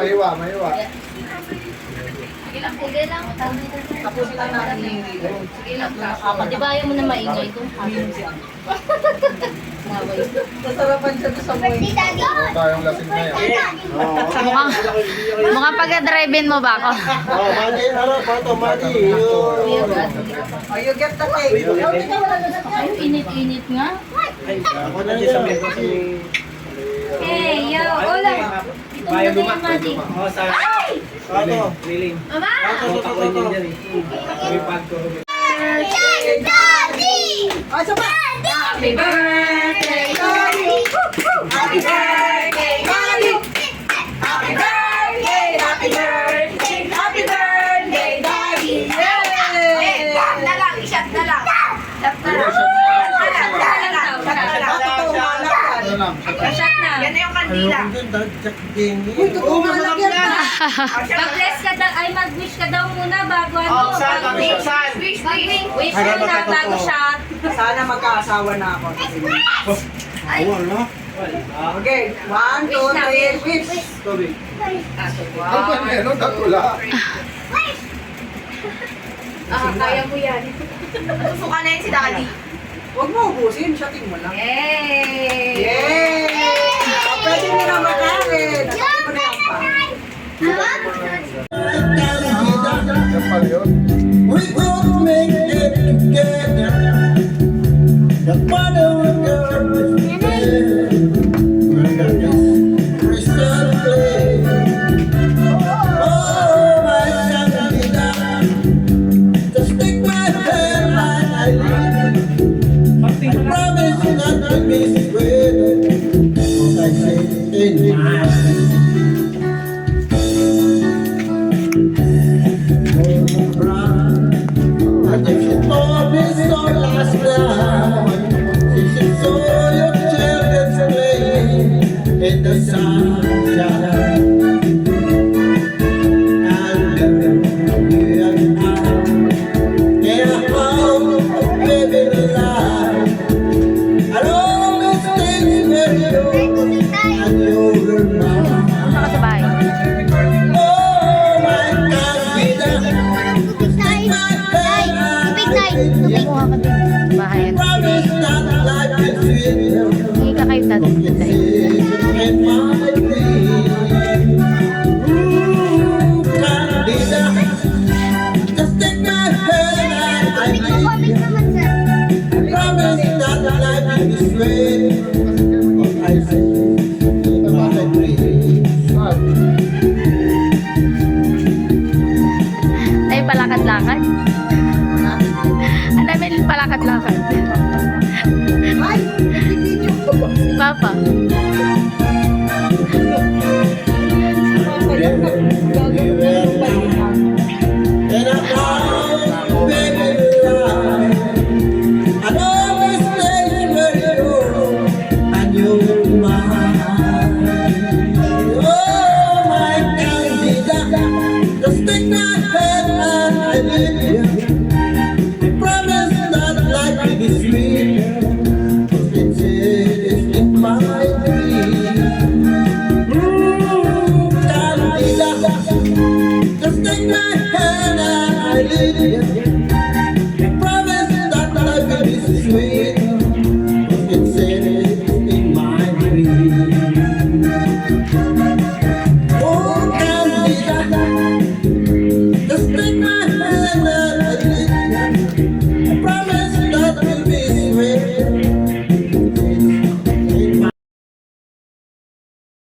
mahiwa. Sige lang. Tapusin lang natin. Sige lang. Di ba ayaw mo na maingay ito? Nasarapan siya sa buhay. Tayong lasing na yan. Mukhang pag-drive-in mo ba ako? Madi, pato, Madi. Oh, you get the cake. Ay, init-init nga. Ako na yan. Hey, yo, hola. Ito mo na yung mati. Pato. Mama! Oh, so ba? Happy birthday, Daddy! Happy birthday, Daddy! Happy birthday, happy birthday, happy birthday, Daddy! Yay! Shot na lang, shot na lang. Shot na lang. Ano lang? Shot na. Yan na yung kandila. Uy, Umalak yan na. Mag-bless ka daw, ay mag-wish ka daw muna bago ano. Wish muna bago shot. Sana magkaasawa na ako. Wala. Okay, 1, 2, 3, wish. Ano ba meron? Tatula. Kaya mo yan. Susuka na yun si Daddy. Huwag mo ubusin, shoting mo lang. Yay! Yay! Pwede mo na makain. Pwede mo na yung pa. Yan pala yun. We both make it together. The mother of God is there. Under this crystal flame. Oh, my Santa, just take my hand and I lead. I promise not to miss it what I say in my heart. And if you told me so last night, she should saw your children's playing in the sunshine. And you and I in a house of living life. And all those things that you and you're mine. Punta ka sa bahay. Oh, my God, just take my hand and I lead. Kumuha ka din sa bahay. Promise not like a dream. Hindi ka kayo tatay. In my dream. Candida, just take my hand and I lead. Promise not like a dream. What I say in my dream. Ay, palakad-lakad. Ang dami palakad-lakad. Si Papa.